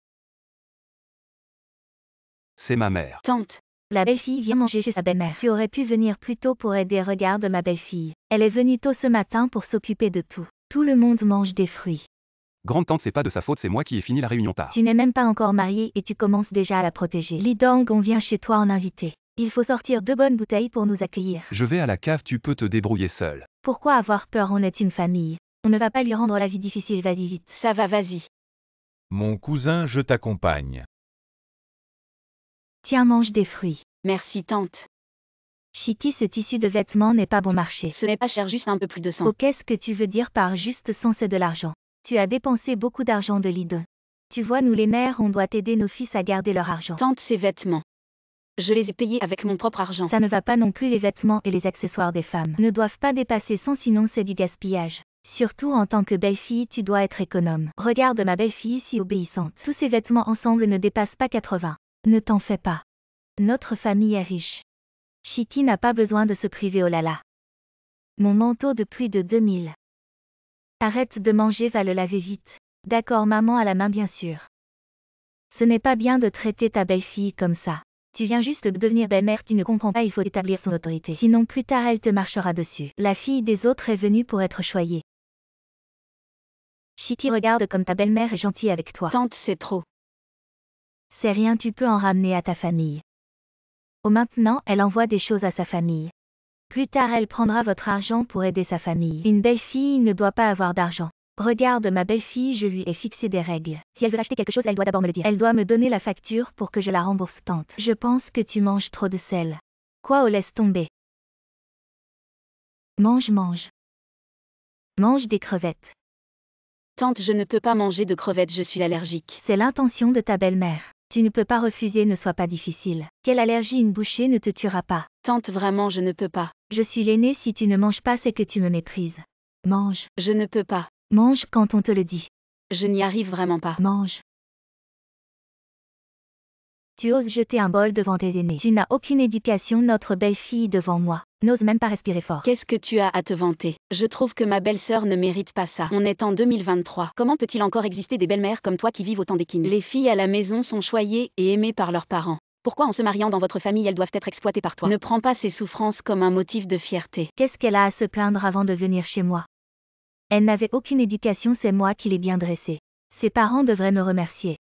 C'est ma mère. Tante. La belle-fille vient manger chez sa belle-mère. Tu aurais pu venir plus tôt pour aider. Regarde ma belle-fille. Elle est venue tôt ce matin pour s'occuper de tout. Tout le monde mange des fruits. Grande-tante, c'est pas de sa faute, c'est moi qui ai fini la réunion tard. Tu n'es même pas encore mariée et tu commences déjà à la protéger. Lee Dong, on vient chez toi en invité. Il faut sortir 2 bonnes bouteilles pour nous accueillir. Je vais à la cave, tu peux te débrouiller seul. Pourquoi avoir peur? On est une famille. On ne va pas lui rendre la vie difficile, vas-y vite. Ça va, vas-y. Mon cousin, je t'accompagne. Tiens, mange des fruits. Merci tante. Shiki, ce tissu de vêtements n'est pas bon marché. Ce n'est pas cher, juste un peu plus de 100. Oh, qu'est-ce que tu veux dire par juste 100? C'est de l'argent. Tu as dépensé beaucoup d'argent de Lidon. Tu vois, nous les mères, on doit aider nos fils à garder leur argent. Tante, ces vêtements. Je les ai payés avec mon propre argent. Ça ne va pas non plus, les vêtements et les accessoires des femmes ne doivent pas dépasser 100, sinon c'est du gaspillage. Surtout en tant que belle-fille, tu dois être économe. Regarde ma belle-fille si obéissante. Tous ces vêtements ensemble ne dépassent pas 80. Ne t'en fais pas. Notre famille est riche. Shiki n'a pas besoin de se priver, oh là là. Mon manteau de plus de 2000. Arrête de manger, va le laver vite. D'accord, maman, à la main bien sûr. Ce n'est pas bien de traiter ta belle-fille comme ça. Tu viens juste de devenir belle-mère, tu ne comprends pas, il faut établir son autorité. Sinon plus tard elle te marchera dessus. La fille des autres est venue pour être choyée. Shiki, regarde comme ta belle-mère est gentille avec toi. Tante, c'est trop. C'est rien, tu peux en ramener à ta famille. Oh, maintenant, elle envoie des choses à sa famille. Plus tard, elle prendra votre argent pour aider sa famille. Une belle-fille ne doit pas avoir d'argent. Regarde ma belle-fille, je lui ai fixé des règles. Si elle veut acheter quelque chose, elle doit d'abord me le dire. Elle doit me donner la facture pour que je la rembourse, tante. Je pense que tu manges trop de sel. Quoi, oh, laisse tomber. Mange, mange. Mange des crevettes. Tante, je ne peux pas manger de crevettes, je suis allergique. C'est l'intention de ta belle-mère. Tu ne peux pas refuser, ne sois pas difficile. Quelle allergie, une bouchée ne te tuera pas. Tante, vraiment, je ne peux pas. Je suis l'aîné, si tu ne manges pas, c'est que tu me méprises. Mange. Je ne peux pas. Mange quand on te le dit. Je n'y arrive vraiment pas. Mange. Tu oses jeter un bol devant tes aînés. Tu n'as aucune éducation, notre belle-fille devant moi. N'ose même pas respirer fort. Qu'est-ce que tu as à te vanter? Je trouve que ma belle-sœur ne mérite pas ça. On est en 2023. Comment peut-il encore exister des belles-mères comme toi qui vivent autant d'équines? Les filles à la maison sont choyées et aimées par leurs parents. Pourquoi en se mariant dans votre famille elles doivent être exploitées par toi? Ne prends pas ces souffrances comme un motif de fierté. Qu'est-ce qu'elle a à se plaindre avant de venir chez moi? Elle n'avait aucune éducation, c'est moi qui l'ai bien dressée. Ses parents devraient me remercier.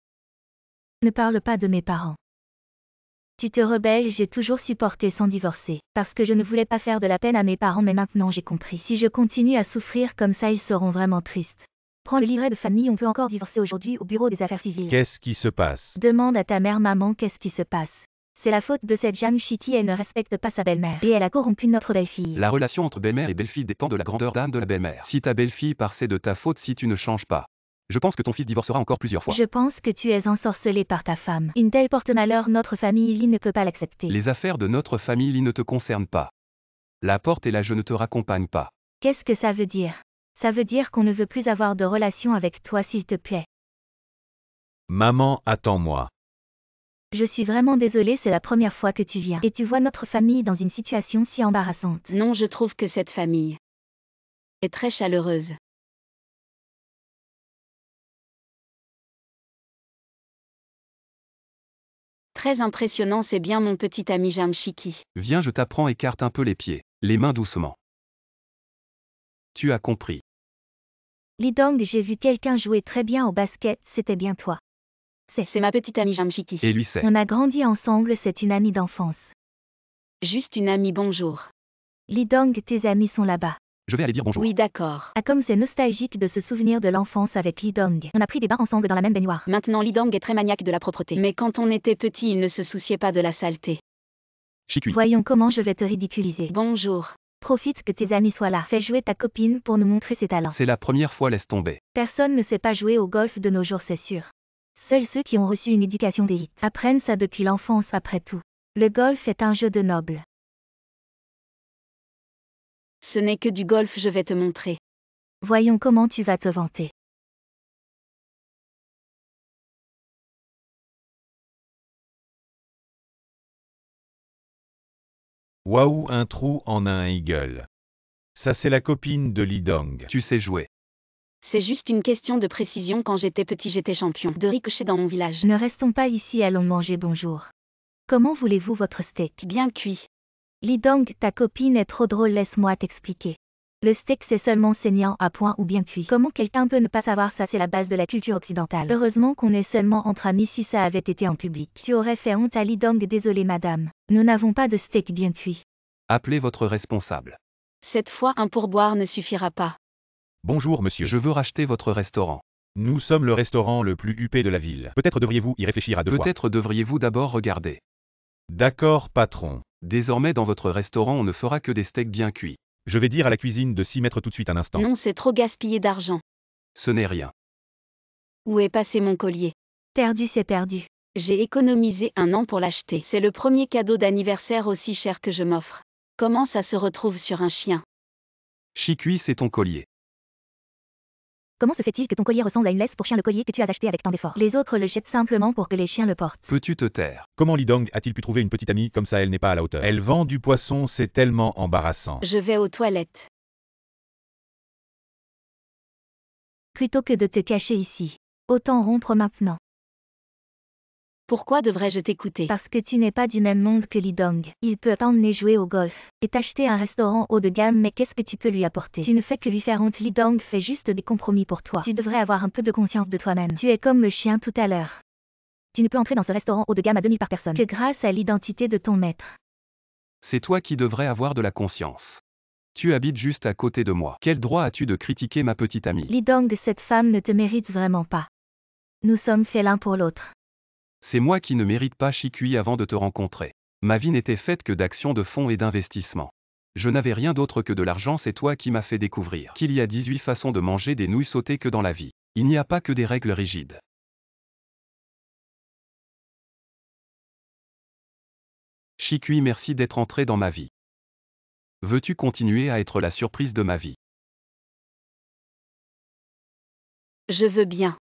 Ne parle pas de mes parents. Tu te rebelles, j'ai toujours supporté sans divorcer, parce que je ne voulais pas faire de la peine à mes parents, mais maintenant j'ai compris. Si je continue à souffrir comme ça, ils seront vraiment tristes. Prends le livret de famille, on peut encore divorcer aujourd'hui au bureau des affaires civiles. Qu'est-ce qui se passe? Demande à ta mère, maman, qu'est-ce qui se passe? C'est la faute de cette Jeanne Chitty, elle ne respecte pas sa belle-mère. Et elle a corrompu notre belle-fille. La relation entre belle-mère et belle-fille dépend de la grandeur d'âme de la belle-mère. Si ta belle-fille part, c'est de ta faute si tu ne changes pas. Je pense que ton fils divorcera encore plusieurs fois. Je pense que tu es ensorcelé par ta femme. Une telle porte-malheur, notre famille Lee ne peut pas l'accepter. Les affaires de notre famille Lee ne te concernent pas. La porte et là je ne te raccompagne pas. Qu'est-ce que ça veut dire? Ça veut dire qu'on ne veut plus avoir de relation avec toi, s'il te plaît. Maman, attends-moi. Je suis vraiment désolée, c'est la première fois que tu viens. Et tu vois notre famille dans une situation si embarrassante. Non, je trouve que cette famille est très chaleureuse. Très impressionnant, c'est bien mon petit ami Jamshiki. Viens, je t'apprends, écarte un peu les pieds, les mains doucement. Tu as compris. Lee Dong, j'ai vu quelqu'un jouer très bien au basket, c'était bien toi. C'est ma petite amie Jamshiki. Et lui c'est. On a grandi ensemble, c'est une amie d'enfance. Juste une amie, bonjour. Lee Dong, tes amis sont là-bas. Je vais aller dire bonjour. Oui, d'accord. Ah, comme c'est nostalgique de se souvenir de l'enfance avec Lee Dong. On a pris des bains ensemble dans la même baignoire. Maintenant, Lee Dong est très maniaque de la propreté. Mais quand on était petit, il ne se souciait pas de la saleté. Chicui. Voyons comment je vais te ridiculiser. Bonjour. Profite que tes amis soient là. Fais jouer ta copine pour nous montrer ses talents. C'est la première fois, laisse tomber. Personne ne sait pas jouer au golf de nos jours, c'est sûr. Seuls ceux qui ont reçu une éducation d'élite apprennent ça depuis l'enfance, après tout. Le golf est un jeu de nobles. Ce n'est que du golf, je vais te montrer. Voyons comment tu vas te vanter. Waouh, un trou en un eagle. Ça c'est la copine de Lee Dong. Tu sais jouer. C'est juste une question de précision, quand j'étais petit j'étais champion de ricochet dans mon village. Ne restons pas ici, allons manger, bonjour. Comment voulez-vous votre steak? Bien cuit. Lee Dong, ta copine est trop drôle, laisse-moi t'expliquer. Le steak c'est seulement saignant à point ou bien cuit. Comment quelqu'un peut ne pas savoir ça? C'est la base de la culture occidentale. Heureusement qu'on est seulement entre amis, si ça avait été en public. Tu aurais fait honte à Lee Dong, désolé madame. Nous n'avons pas de steak bien cuit. Appelez votre responsable. Cette fois, un pourboire ne suffira pas. Bonjour monsieur. Je veux racheter votre restaurant. Nous sommes le restaurant le plus huppé de la ville. Peut-être devriez-vous y réfléchir à deux fois. Peut-être devriez-vous d'abord regarder. D'accord, patron. Désormais dans votre restaurant on ne fera que des steaks bien cuits. Je vais dire à la cuisine de s'y mettre tout de suite un instant. Non, c'est trop gaspillé d'argent. Ce n'est rien. Où est passé mon collier? Perdu, c'est perdu. J'ai économisé 1 an pour l'acheter. C'est le premier cadeau d'anniversaire aussi cher que je m'offre. Comment ça se retrouve sur un chien? Chicui, c'est ton collier. Comment se fait-il que ton collier ressemble à une laisse pour chien, le collier que tu as acheté avec tant d'efforts? Les autres le jettent simplement pour que les chiens le portent. Peux-tu te taire? Comment Lee Dong a-t-il pu trouver une petite amie comme ça? Elle n'est pas à la hauteur. Elle vend du poisson, c'est tellement embarrassant. Je vais aux toilettes. Plutôt que de te cacher ici. Autant rompre maintenant. Pourquoi devrais-je t'écouter? Parce que tu n'es pas du même monde que Lee Dong. Il peut t'emmener jouer au golf et t'acheter un restaurant haut de gamme, mais qu'est-ce que tu peux lui apporter? Tu ne fais que lui faire honte. Lee Dong fait juste des compromis pour toi. Tu devrais avoir un peu de conscience de toi-même. Tu es comme le chien tout à l'heure. Tu ne peux entrer dans ce restaurant haut de gamme à 2000 par personne que grâce à l'identité de ton maître. C'est toi qui devrais avoir de la conscience. Tu habites juste à côté de moi. Quel droit as-tu de critiquer ma petite amie? Lee Dong, cette femme ne te mérite vraiment pas. Nous sommes faits l'un pour l'autre. C'est moi qui ne mérite pas Chicui avant de te rencontrer. Ma vie n'était faite que d'actions de fonds et d'investissements. Je n'avais rien d'autre que de l'argent, c'est toi qui m'as fait découvrir qu'il y a 18 façons de manger des nouilles sautées que dans la vie. Il n'y a pas que des règles rigides. Chikui, merci d'être entré dans ma vie. Veux-tu continuer à être la surprise de ma vie? Je veux bien.